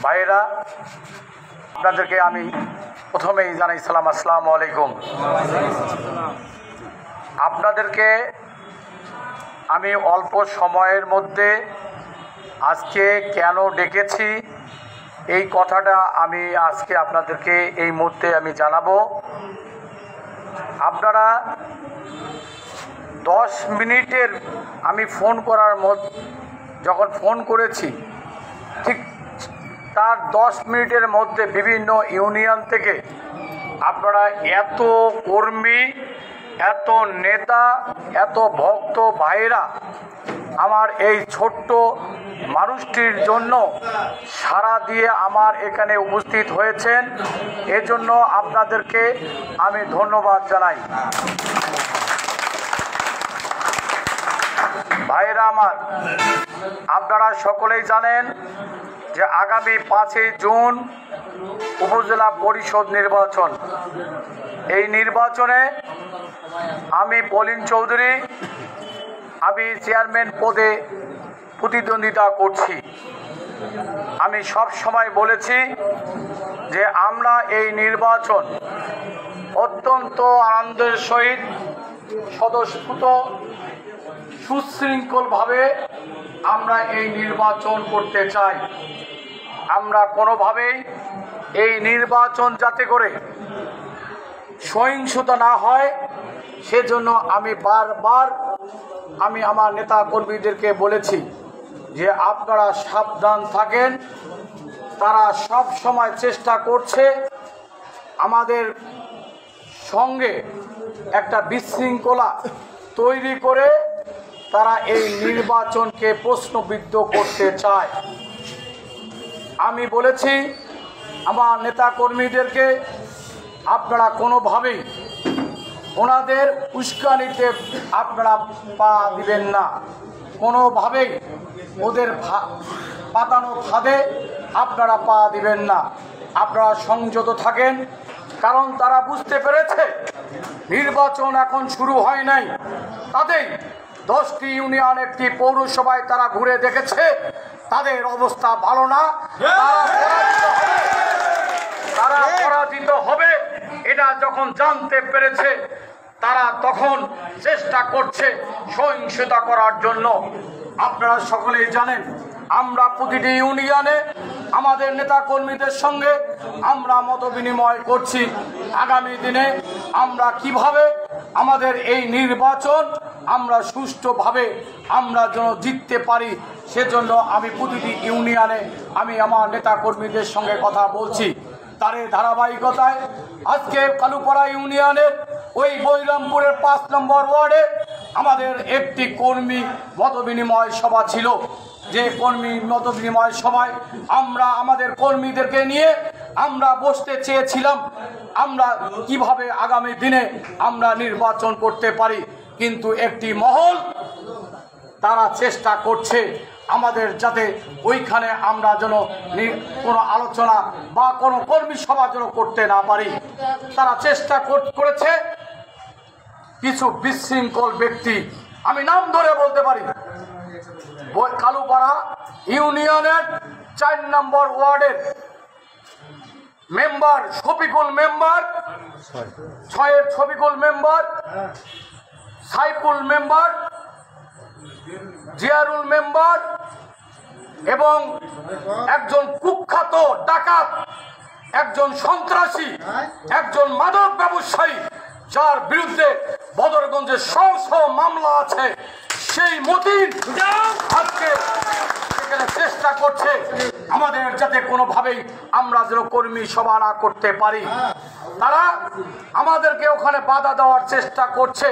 ভাইরা, আপনাদেরকে আমি প্রথমেই জানাই সালাম, আসসালামু আলাইকুম। আপনাদেরকে আমি অল্প সময়ের মধ্যে আজকে কেন ডেকেছি এই কথাটা আমি আজকে আপনাদেরকে এই মুহূর্তে আমি জানাবো। আপনারা 10 মিনিটের আমি ফোন করার যখন ফোন করেছি ঠিক তার 10 মিনিটের মধ্যে বিভিন্ন ইউনিয়ন থেকে আপনারা এত কর্মী, এত নেতা, এত ভক্ত ভাইরা আমার এই ছোট্ট মানুষটির জন্য সাড়া দিয়ে আমার এখানে উপস্থিত হয়েছেন। এজন্য আপনাদেরকে আমি ধন্যবাদ জানাই। ভাইরা আমার, আপনারা সকলেই জানেন যে আগামী 5ই জুন উপজেলা পরিষদ নির্বাচন। এই নির্বাচনে আমি পলিন চৌধুরী, আমি চেয়ারম্যান পদে প্রতিদ্বন্দ্বিতা করছি। আমি সব সময় বলেছি যে আমরা এই নির্বাচন অত্যন্ত আনন্দের সহিত স্বতঃস্ফূর্ত সুশৃঙ্খলভাবে আমরা এই নির্বাচন করতে চাই। আমরা কোনোভাবেই এই নির্বাচন যাতে করে সহিংসতা না হয় সেজন্য আমি বারবার আমার নেতা কর্মীদেরকে বলেছি যে আপনারা সাবধান থাকেন। তারা সব সময় চেষ্টা করছে আমাদের সঙ্গে একটা বিশৃঙ্খলা তৈরি করে তারা এই নির্বাচনকে প্রশ্নবিদ্ধ করতে চায়। আমি বলেছি আমার নেতা কর্মীদেরকে আপনারা কোনোভাবেই ওনাদের উস্কানিতে আপনারা পা দিবেন না, কোনোভাবেই ওদের পাতানো ফাঁদে আপনারা পা দিবেন না। আপনারা সংযত থাকেন, কারণ তারা বুঝতে পেরেছে নির্বাচন এখন শুরু হয় নাই। তাদের 10টি ইউনিয়ন, একটি পৌরসভায় তারা ঘুরে দেখেছে তাদের অবস্থা ভালো না। তারা পরাজিত হবে এটা যখন জানতে পেরেছে তারা তখন চেষ্টা করছে সহিংসতা করার জন্য। আপনারা সকলেই জানেন আমরা প্রতিটি ইউনিয়নে আমাদের নেতা কর্মীদের সঙ্গে আমরা মত বিনিময় করছি আগামী দিনে আমরা কিভাবে আমাদের এই নির্বাচন আমরা সুষ্ঠুভাবে আমরা যেন জিততে পারি। সেজন্য আমি প্রতিটি ইউনিয়নে আমি আমার নেতা কর্মীদের সঙ্গে কথা বলছি। তার ধারাবাহিকতায় আজকে কালুপাড়া ইউনিয়নের ওই বৈরামপুরের 5 নম্বর ওয়ার্ডে আমাদের একটি কর্মী মত বিনিময় সভা ছিল। যে কর্মী মত বিনিময় সভায় আমরা আমাদের কর্মীদেরকে নিয়ে আমরা বসতে চেয়েছিলাম আমরা কিভাবে আগামী দিনে আমরা নির্বাচন করতে পারি, কিন্তু একটি মহল তারা চেষ্টা করছে আমাদের যাতে ওইখানে আমরা যেন কোনো আলোচনা বা কোনো কর্মী সভা যেন করতে না পারি। তারা চেষ্টা করেছে কিছু বিশৃঙ্খল ব্যক্তি, আমি নাম ধরে বলতে পারি, কালুপাড়া ইউনিয়নের 4 নম্বর ওয়ার্ডের মেম্বার শফিকুল মেম্বার, 6-এর Shafiqul member, Saiful member, Ziarul member এবং একজন কুখ্যাত ডাকাত, একজন সন্ত্রাসী, একজন মাদক ব্যবসায়ী যার বিরুদ্ধে বদরগঞ্জে 100 মামলা আছে, সেই মতিন আজকে সেখানে চেষ্টা করছে আমাদের যাতে কোনোভাবেই আমরা যেন কর্মী সভা না করতে পারি। তারা আমাদেরকে ওখানে বাধা দেওয়ার চেষ্টা করছে।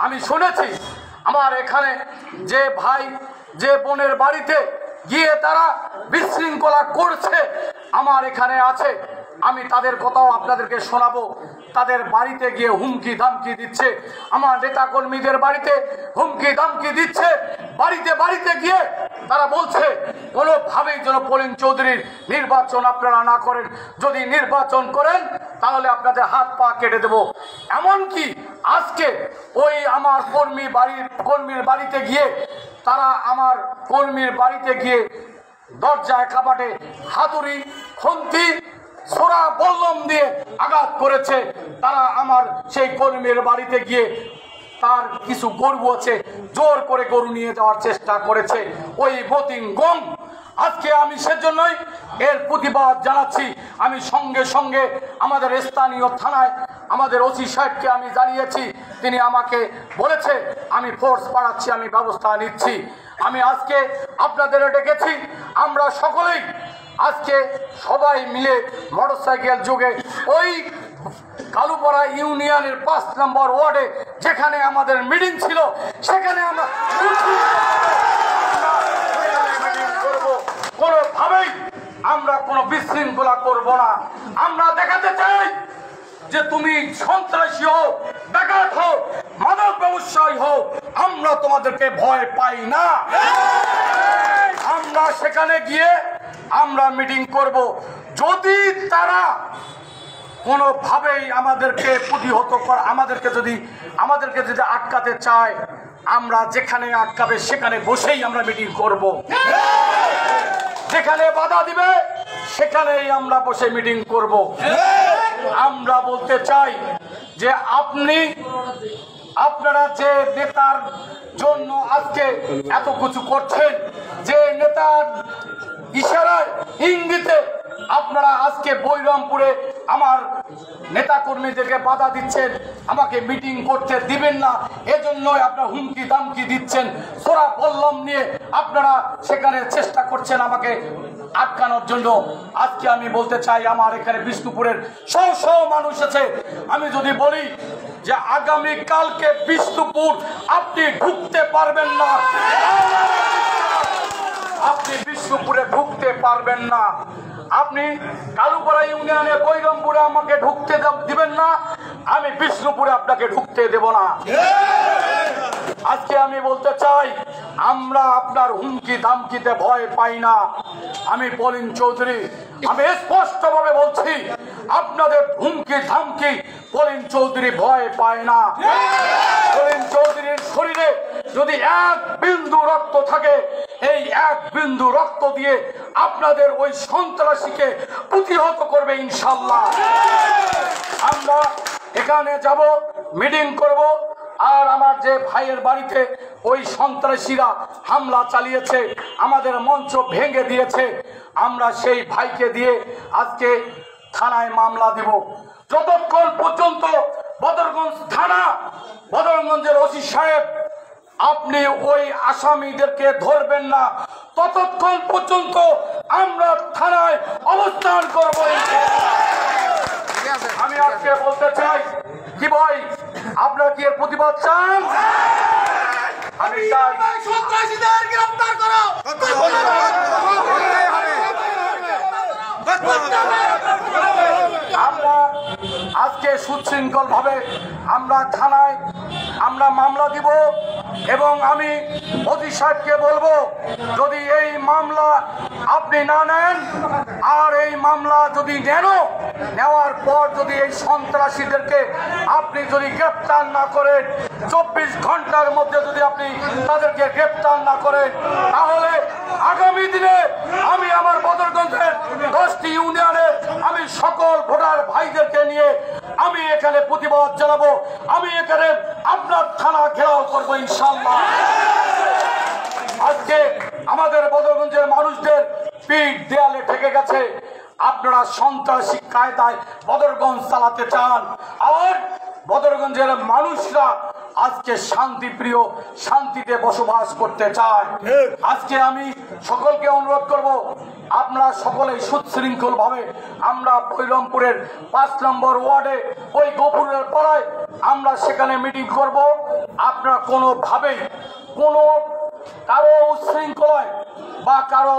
আমি শুনেছি আমার এখানে যে ভাই যে বোনের বাড়িতে গিয়ে তারা বিশৃঙ্খলা করছে আমার এখানে আছে, আমি তাদের কথাও আপনাদেরকে শোনাবো। তাদের বাড়িতে গিয়ে হুমকি ধামকি দিচ্ছে, আমার নেতা কর্মীদের বাড়িতে হুমকি ধামকি দিচ্ছে। বাড়িতে বাড়িতে গিয়ে তারা বলছে কোনোভাবেই যেন পলিন চৌধুরীর নির্বাচন আপনারা না করেন, যদি নির্বাচন করেন তাহলে আপনাদের হাত পা কেটে দেব। এমনকি আজকে ওই আমার কর্মীর বাড়িতে গিয়ে তারা আমার কর্মীর বাড়িতে গিয়ে দরজায় কাপাটে হাতুড়ি খুন্তি ছোড়া বল্লম দিয়ে আঘাত করেছে। তারা আমার সেই কর্মীর বাড়িতে গিয়ে তার কিছু গরু আছে, জোর করে গরু নিয়ে যাওয়ার চেষ্টা করেছে ওই মতিন গং। আজকে আমি সেজন্যই এর প্রতিবাদ জানাচ্ছি। আমি সঙ্গে সঙ্গে আমাদের স্থানীয় থানায় আমাদের ওসি সাহেবকে আমি জানিয়েছি। তিনি আমাকে বলেছে আমি ফোর্স বাড়াচ্ছি, আমি ব্যবস্থা নিচ্ছি। আমি আজকে আপনাদের ডেকেছি, আমরা সকলেই আজকে সবাই মিলে মোটরসাইকেল যোগে ওই কালুপাড়া ইউনিয়নের 5 নম্বর ওয়ার্ডে যেখানে আমাদের মিটিং ছিল সেখানে আমরা কোনোভাবেই আমরা কোনো বিশৃঙ্খলা করব না। আমরা দেখাতে চাই যে তুমি সন্ত্রাসী হও, ডাকাত হও, মাদক ব্যবসায়ী হও, আমরা তোমাদেরকে ভয় পাই না। আমরা সেখানে গিয়ে আমরা মিটিং করব। যদি তারা কোনোভাবেই আমাদেরকে প্রতিহত করে আমাদেরকে যদি আটকাতে চায়, আমরা যেখানে আটকাবে সেখানে বসেই আমরা মিটিং করব। যেখানে বাধা দিবে সেখানেই আমরা বসে মিটিং করব। আমরা বলতে চাই যে আপনারা যে নেতার জন্য আজকে এত কিছু করছেন, যে নেতার ইশারায় ইঙ্গিতে আপনারা আজকে বৈরামপুরে আমার নেতা কর্মীদেরকে বাধা দিচ্ছেন, আমাকে মিটিং করতে দিবেন না, এজন্যই আপনারা হুমকি দামকি দিচ্ছেন, সোরা বল্লম নিয়ে আপনারা সেখানে চেষ্টা করছেন আমাকে আটকানোর জন্য। আজকে আমি বলতে চাই আমার এখানে বিষ্ণুপুরের শহ মানুষ আছে। আমি যদি বলি যে আগামী কালকে বিষ্ণুপুর আপনি ঢুকতে পারবেন না, আপনি বিষ্ণুপুরে ঢুকতে পারবেন না। আপনি কালুপাড়া ইউনিয়নে বৈরামপুরে আমাকে ঢুকতে দিবেন না, আমি বিষ্ণুপুরে আপনাকে ঢুকতে দেব না। আজকে আমি বলতে চাই আমরা আপনার হুমকি ধামকিতে ভয় পাই না। আমি পলিন চৌধুরী, আমি স্পষ্টভাবে বলছি আপনাদের হুমকি ধামকি পলিন চৌধুরী ভয় পায় না। পলিন চৌধুরীর শরীরে যদি 1 বিন্দু রক্ত থাকে, এই 1 বিন্দু রক্ত দিয়ে আপনাদের ওই সন্ত্রাসীকে প্রতিহত করবে ইনশাল্লাহ। আমরা এখানে যাব, মিটিং করব। আর আমার যে ভাইয়ের বাড়িতে ওই সন্ত্রাসীরা হামলা চালিয়েছে, আমাদের মঞ্চ ভেঙে দিয়েছে, আমরা সেই ভাইকে দিয়ে আজকে থানায় মামলা দেব। যতক্ষণ পর্যন্ত বদরগঞ্জ থানা, বদরগঞ্জের ওসি সাহেব আপনি ওই আসামিদেরকে ধরবেন না, ততক্ষণ পর্যন্ত আমরা থানায় অবস্থান করব। আমি আজকে বলতে চাই কি ভাই, আপনারা কি এর প্রতিবাদ চান? আমি চাই সন্ত্রাসীদের গ্রেফতার করো। আমরা আজকে সুশৃঙ্খল ভাবে আমরা থানায় আমরা মামলা দিব এবং আমি ওসি সাহেবকে বলবো যদি এই মামলা আপনি না নেন, আর এই মামলা যদি নেওয়ার পর যদি এই সন্ত্রাসীদেরকে আপনি যদি গ্রেপ্তার না করেন, 24 ঘন্টার মধ্যে যদি আপনি তাদেরকে গ্রেপ্তার না করেন, তাহলে আগামী দিনে আমি আমার বদরগঞ্জের 10টি ইউনিয়নের আমি সকল ভোটার ভাইদেরকে নিয়ে আমি এখানে প্রতিবাদ জানাবো। আমি এখানে আপনার থানা ঘেরাও করবো ইনশাআল্লাহ। আজকে আমাদের বদরগঞ্জের মানুষদের পিঠ দেয়ালে ঠেকে গেছে। আপনারা সন্ত্রাসী কায়দায় বদরগঞ্জ চালাতে চান, আর বদরগঞ্জের মানুষরা আজকে শান্তিপ্রিয়, শান্তিতে বসবাস করতে চায়। আজকে আমি সকলকে অনুরোধ করব আপনারা সকলেই সুশৃঙ্খল ভাবে আমরা বৈরামপুরের 5 নম্বর ওয়ার্ডে ওই গফুরের পাড়ায় আমরা সেখানে মিটিং করব। আপনারা কোনোভাবেই কারো উচ্ছৃঙ্খলায় বা কারো